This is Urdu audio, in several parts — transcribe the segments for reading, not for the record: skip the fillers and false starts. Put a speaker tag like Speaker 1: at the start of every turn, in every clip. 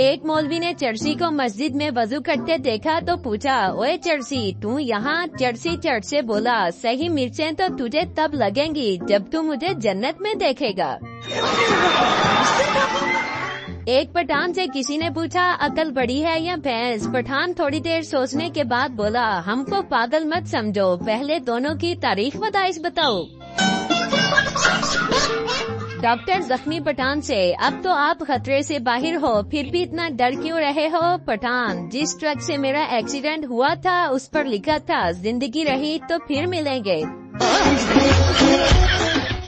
Speaker 1: ایک مولوی نے چرسی کو مسجد میں وضو کرتے دیکھا تو پوچھا، اوے چرسی تو یہاں؟ چرسی چرچ سے بولا، صحیح مرچیں تو تجھے تب لگیں گی جب تو مجھے جنت میں دیکھے گا۔ ایک پٹھان سے کسی نے پوچھا، عقل بڑی ہے یا بھینس؟ پٹھان تھوڑی دیر سوچنے کے بعد بولا، ہم کو پاگل مت سمجھو، پہلے دونوں کی تاریخ پیدائش بتاؤ۔ ڈاکٹر زخمی پٹھان سے، اب تو آپ خطرے سے باہر ہو، پھر بھی اتنا ڈر کیوں رہے ہو؟ پٹھان، جس ٹرک سے میرا ایکسیڈنٹ ہوا تھا اس پر لکھا تھا زندگی رہی تو پھر ملیں گے۔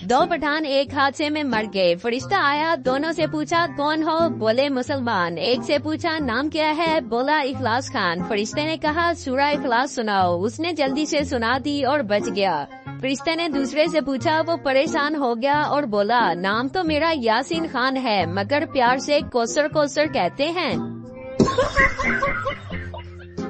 Speaker 1: دو پٹھان ایک حادثے میں مر گئے۔ فرشتہ آیا، دونوں سے پوچھا کون ہو؟ بولے مسلمان۔ ایک سے پوچھا نام کیا ہے؟ بولا اخلاص خان۔ فرشتے نے کہا سورہ اخلاص سناؤ۔ اس نے جلدی سے سنا دی اور بچ گیا۔ فرشتے نے دوسرے سے پوچھا، وہ پریشان ہو گیا اور بولا نام تو میرا یاسین خان ہے مگر پیار سے کوثر کوثر کہتے ہیں۔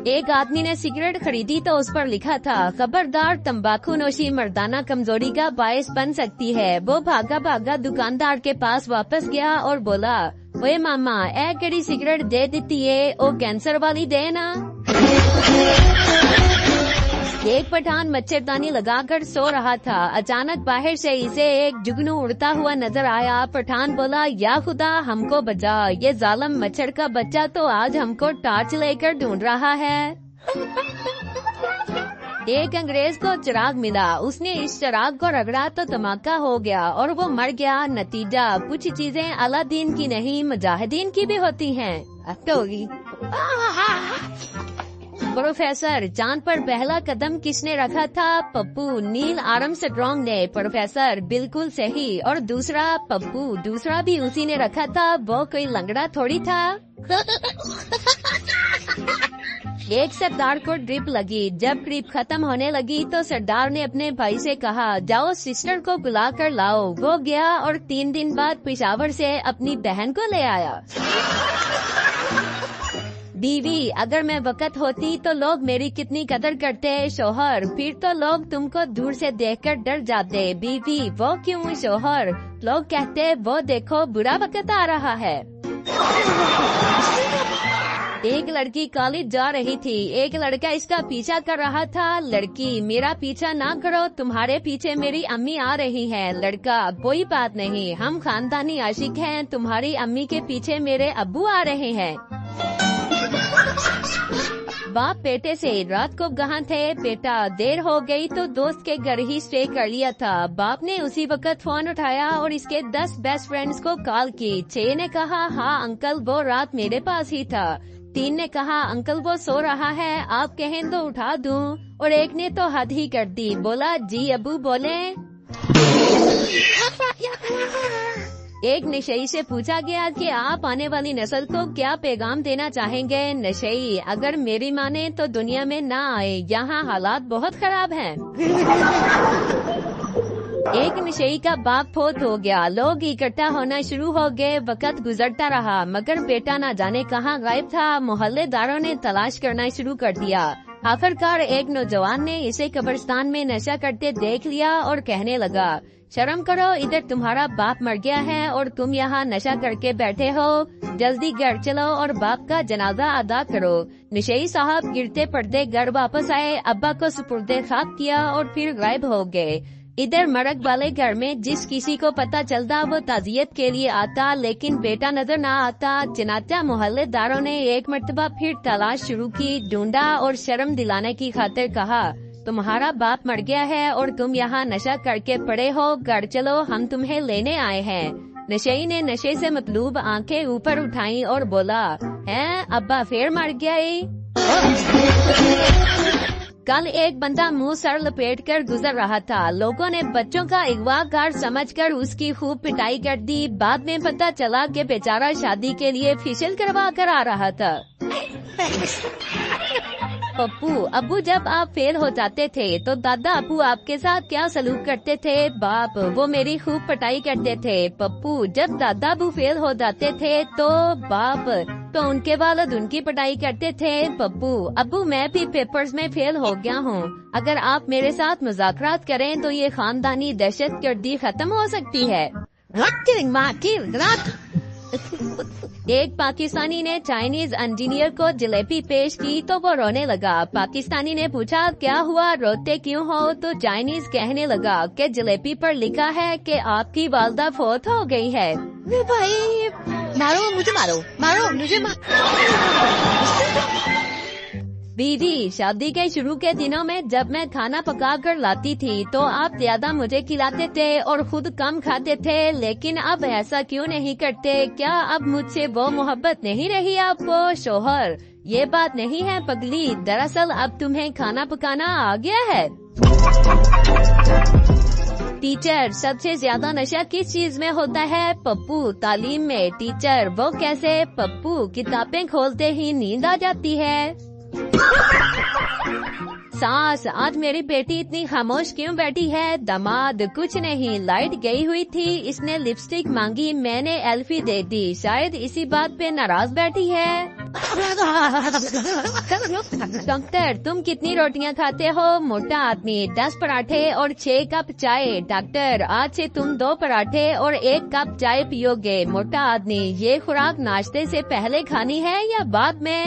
Speaker 1: ایک آدمی نے سگریٹ خریدی تو اس پر لکھا تھا، خبردار تمباکو نوشی مردانہ کمزوری کا باعث بن سکتی ہے۔ وہ بھاگا بھاگا دکاندار کے پاس واپس گیا اور بولا، اوے ماما اے کیڑی سگریٹ دے دیتی ہے، او کینسر والی دے نا۔ ایک پٹھان مچھردانی لگا کر سو رہا تھا، اچانک باہر سے اسے ایک جگنو اڑتا ہوا نظر آیا۔ پٹھان بولا، یا خدا ہم کو بچا، یہ ظالم مچھر کا بچہ تو آج ہم کو ٹارچ لے کر ڈھونڈ رہا ہے۔ ایک انگریز کو چراغ ملا، اس نے اس چراغ کو رگڑا تو دھماکہ ہو گیا اور وہ مر گیا۔ نتیجہ، کچھ چیزیں اللہ دین کی نہیں مجاہدین کی بھی ہوتی ہیں۔ اب تو ہوگی۔ پروفیسر، چاند پر پہلا قدم کس نے رکھا تھا؟ پپو، نیل آرم سٹرانگ نے۔ پروفیسر، بالکل صحیح۔ اور دوسرا؟ پپو، دوسرا بھی اسی نے رکھا تھا، وہ کوئی لنگڑا تھوڑی تھا۔ ایک سردار کو ڈرپ لگی، جب ڈرپ ختم ہونے لگی تو سردار نے اپنے بھائی سے کہا، جاؤ سسٹر کو بلا کر لاؤ۔ وہ گیا اور 3 دن بعد پشاور سے اپنی بہن کو لے آیا۔ بیوی، اگر میں وقت ہوتی تو لوگ میری کتنی قدر کرتے۔ شوہر، پھر تو لوگ تم کو دور سے دیکھ کر ڈر جاتے۔ بیوی، وہ کیوں؟ شوہر، لوگ کہتے وہ دیکھو برا وقت آ رہا ہے۔ ایک لڑکی کالج جا رہی تھی، ایک لڑکا اس کا پیچھا کر رہا تھا۔ لڑکی، میرا پیچھا نہ کرو، تمہارے پیچھے میری امی آ رہی ہے۔ لڑکا، کوئی بات نہیں، ہم خاندانی عاشق ہیں، تمہاری امی کے پیچھے میرے ابو آ رہے ہیں۔ باپ بیٹے سے، رات کو کہاں تھے؟ بیٹا، دیر ہو گئی تو دوست کے گھر ہی اسٹے کر لیا تھا۔ باپ نے اسی وقت فون اٹھایا اور اس کے 10 بیسٹ فرینڈز کو کال کی۔ 6 نے کہا، ہاں انکل وہ رات میرے پاس ہی تھا۔ 3 نے کہا، انکل وہ سو رہا ہے، آپ کہیں تو اٹھا دوں۔ اور ایک نے تو حد ہی کر دی، بولا جی ابو بولیں۔ ایک نشئی سے پوچھا گیا کہ آپ آنے والی نسل کو کیا پیغام دینا چاہیں گے؟ نشئی، اگر میری مانے تو دنیا میں نہ آئے، یہاں حالات بہت خراب ہیں۔ ایک نشئی کا باپ فوت ہو گیا، لوگ اکٹھا ہونا شروع ہو گئے، وقت گزرتا رہا مگر بیٹا نہ جانے کہاں غائب تھا۔ محلے داروں نے تلاش کرنا شروع کر دیا۔ آخرکار ایک نوجوان نے اسے قبرستان میں نشہ کرتے دیکھ لیا اور کہنے لگا، شرم کرو، ادھر تمہارا باپ مر گیا ہے اور تم یہاں نشہ کر کے بیٹھے ہو، جلدی گھر چلو اور باپ کا جنازہ ادا کرو۔ نشئی صاحب گرتے پڑتے گھر واپس آئے، ابا کو سپرد خاک کیا اور پھر غائب ہو گئے۔ ادھر مرگ والے گھر میں جس کسی کو پتہ چلتا وہ تعزیت کے لیے آتا، لیکن بیٹا نظر نہ آتا۔ چنانچہ محلے داروں نے ایک مرتبہ پھر تلاش شروع کی، ڈھونڈا اور شرم دلانے کی خاطر کہا، تمہارا باپ مر گیا ہے اور تم یہاں نشہ کر کے پڑے ہو، گھر چلو ہم تمہیں لینے آئے ہیں۔ نشئی نے نشے سے مطلوب آنکھیں اوپر اٹھائیں اور بولا، ہیں ابا پھر مر گیا؟ کل ایک بندہ منہ سر لپیٹ کر گزر رہا تھا، لوگوں نے بچوں کا اغوا کار سمجھ کر اس کی خوب پٹائی کر دی۔ بعد میں پتہ چلا کہ بیچارہ شادی کے لیے فیشل کروا کر آ رہا تھا۔ پپو، ابو جب آپ فیل ہو جاتے تھے تو دادا ابو آپ کے ساتھ کیا سلوک کرتے تھے؟ باپ، وہ میری خوب پٹائی کرتے تھے۔ پپو، جب دادا ابو فیل ہو جاتے تھے تو باپ، تو ان کے والد ان کی پٹائی کرتے تھے۔ پپو، ابو میں بھی پیپرز میں فیل ہو گیا ہوں، اگر آپ میرے ساتھ مذاکرات کریں تو یہ خاندانی دہشت گردی ختم ہو سکتی ہے۔ ایک پاکستانی نے چائنیز انجینئر کو جلیبی پیش کی تو وہ رونے لگا۔ پاکستانی نے پوچھا کیا ہوا، روتے کیوں ہو؟ تو چائنیز کہنے لگا کہ جلیبی پر لکھا ہے کہ آپ کی والدہ فوت ہو گئی ہے۔
Speaker 2: بھائی مارو مجھے، مارو مجھے۔
Speaker 1: بیوی، شادی کے شروع کے دنوں میں جب میں کھانا پکا کر لاتی تھی تو آپ زیادہ مجھے کھلاتے تھے اور خود کم کھاتے تھے، لیکن اب ایسا کیوں نہیں کرتے؟ کیا اب مجھ سے وہ محبت نہیں رہی آپ کو؟ شوہر، یہ بات نہیں ہے پگلی، دراصل اب تمہیں کھانا پکانا آ گیا ہے۔ ٹیچر، سب سے زیادہ نشہ کس چیز میں ہوتا ہے؟ پپو، تعلیم میں۔ ٹیچر، وہ کیسے؟ پپو، کتابیں کھولتے ہی نیند آ جاتی ہے۔ ساس، آج میری بیٹی اتنی خاموش کیوں بیٹھی ہے؟ داماد، کچھ نہیں، لائٹ گئی ہوئی تھی، اس نے لپسٹک مانگی، میں نے ایلفی دے دی، شاید اسی بات پہ ناراض بیٹھی ہے۔ ڈاکٹر، تم کتنی روٹیاں کھاتے ہو؟ موٹا آدمی، 10 پراٹھے اور 6 کپ چائے۔ ڈاکٹر، آج سے تم 2 پراٹھے اور 1 کپ چائے پیو گے۔ موٹا آدمی، یہ خوراک ناشتے سے پہلے کھانی ہے یا بعد میں؟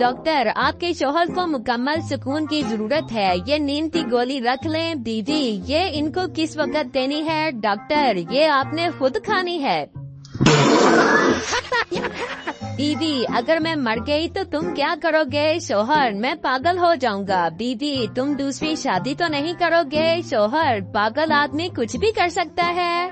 Speaker 1: ڈاکٹر، آپ کے شوہر کو مکمل سکون کی ضرورت ہے، یہ نیند کی گولی رکھ لیں۔ بیوی، یہ ان کو کس وقت دینی ہے؟ ڈاکٹر، یہ آپ نے خود کھانی ہے۔ بیوی، اگر میں مر گئی تو تم کیا کرو گے؟ شوہر، میں پاگل ہو جاؤں گا۔ بیوی، تم دوسری شادی تو نہیں کرو گے؟ شوہر، پاگل آدمی کچھ بھی کر سکتا ہے۔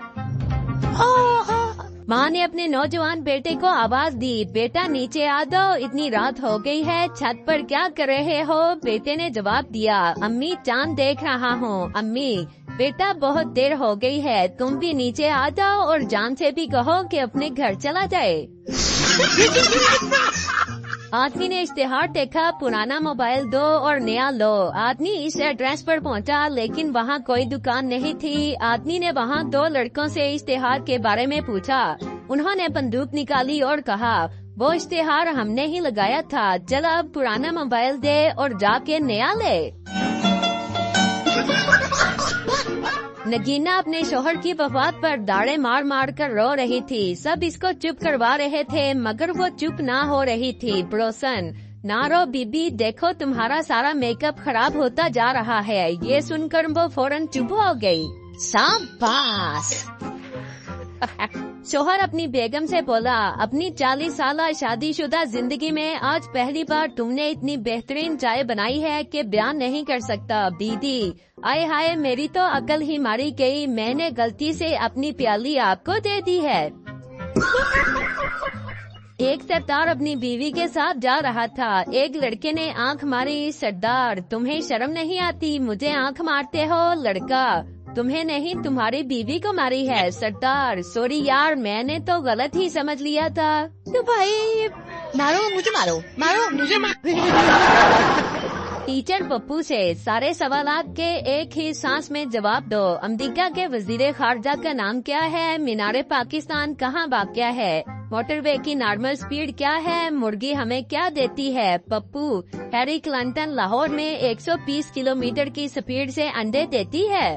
Speaker 1: ماں نے اپنے نوجوان بیٹے کو آواز دی، بیٹا نیچے آ جاؤ، اتنی رات ہو گئی ہے، چھت پر کیا کر رہے ہو؟ بیٹے نے جواب دیا، امی چاند دیکھ رہا ہوں۔ امی، بیٹا بہت دیر ہو گئی ہے، تم بھی نیچے آ جاؤ اور جان سے بھی کہو کہ اپنے گھر چلا جائے۔ آدمی نے اشتہار دیکھا، پرانا موبائل دو اور نیا لو۔ آدمی اس ایڈریس پر پہنچا لیکن وہاں کوئی دکان نہیں تھی۔ آدمی نے وہاں 2 لڑکوں سے اشتہار کے بارے میں پوچھا، انہوں نے بندوق نکالی اور کہا، وہ اشتہار ہم نے ہی لگایا تھا، چل اب پرانا موبائل دے اور جا کے نیا لے۔ نگینا اپنے شوہر کی وفات پر داڑے مار مار کر رو رہی تھی، سب اس کو چپ کروا رہے تھے مگر وہ چپ نہ ہو رہی تھی۔ پڑوسن، نہ رو بی بی، دیکھو تمہارا سارا میک اپ خراب ہوتا جا رہا ہے۔ یہ سن کر وہ فوراً چپ ہو گئی۔ شاباش۔ شوہر اپنی بیگم سے بولا، اپنی 40 سالہ شادی شدہ زندگی میں آج پہلی بار تم نے اتنی بہترین چائے بنائی ہے کہ بیان نہیں کر سکتا۔ بیوی، آئے ہائے، میری تو عقل ہی ماری گئی، میں نے غلطی سے اپنی پیالی آپ کو دے دی ہے۔ ایک سردار اپنی بیوی کے ساتھ جا رہا تھا، ایک لڑکے نے آنکھ ماری، سردار تمہیں شرم نہیں آتی، مجھے آنکھ مارتے ہو؟ لڑکا، تمہیں نہیں، تمہاری بیوی کو ماری ہے۔ سردار، سوری یار، میں نے تو غلط ہی سمجھ لیا تھا۔
Speaker 2: تو بھائی مارو مجھے۔
Speaker 1: ٹیچر پپو سے، سارے سوالات کے ایک ہی سانس میں جواب دو۔ امریکہ کے وزیر خارجہ کا نام کیا ہے؟ مینار پاکستان کہاں واقع ہے؟ موٹر وے کی نارمل سپیڈ کیا ہے؟ مرغی ہمیں کیا دیتی ہے؟ پپو، ہیری کلنٹن لاہور میں 120 کلومیٹر کی سپیڈ سے انڈے دیتی ہے۔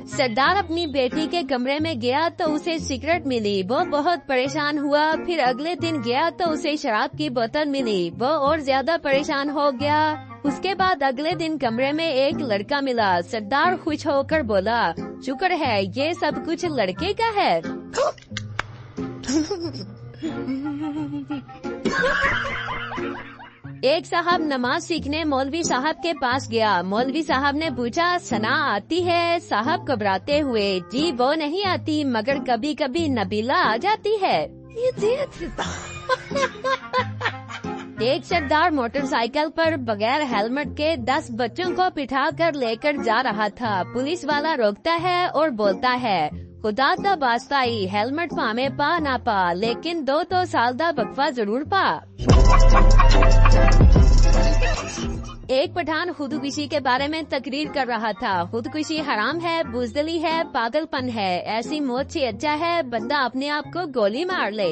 Speaker 1: سردار اپنی بیٹی کے کمرے میں گیا تو اسے سگریٹ ملی، وہ بہت پریشان ہوا، پھر اگلے دن گیا تو اسے شراب کی بوتل ملی، وہ اور زیادہ پریشان ہو گیا۔ اس کے بعد اگلے دن کمرے میں ایک لڑکا ملا، سردار خوش ہو کر بولا، شکر ہے یہ سب کچھ لڑکے کا ہے۔ ایک صاحب نماز سیکھنے مولوی صاحب کے پاس گیا، مولوی صاحب نے پوچھا، ثنا آتی ہے؟ صاحب گھبراتے ہوئے، جی وہ نہیں آتی مگر کبھی کبھی نبیلہ آ جاتی ہے۔ ایک سردار موٹر سائیکل پر بغیر ہیلمٹ کے 10 بچوں کو بٹھا کر لے کر جا رہا تھا، پولیس والا روکتا ہے اور بولتا ہے، خدا دا باستائی، ہیلمٹ پامے پا نہ پا لیکن 2 سال دا بقفہ ضرور پا۔ ایک پٹھان خودکشی کے بارے میں تقریر کر رہا تھا، خودکشی حرام ہے، بزدلی ہے، پاگل پن ہے، ایسی موت سے اچھا ہے بندہ اپنے آپ کو گولی مار لے۔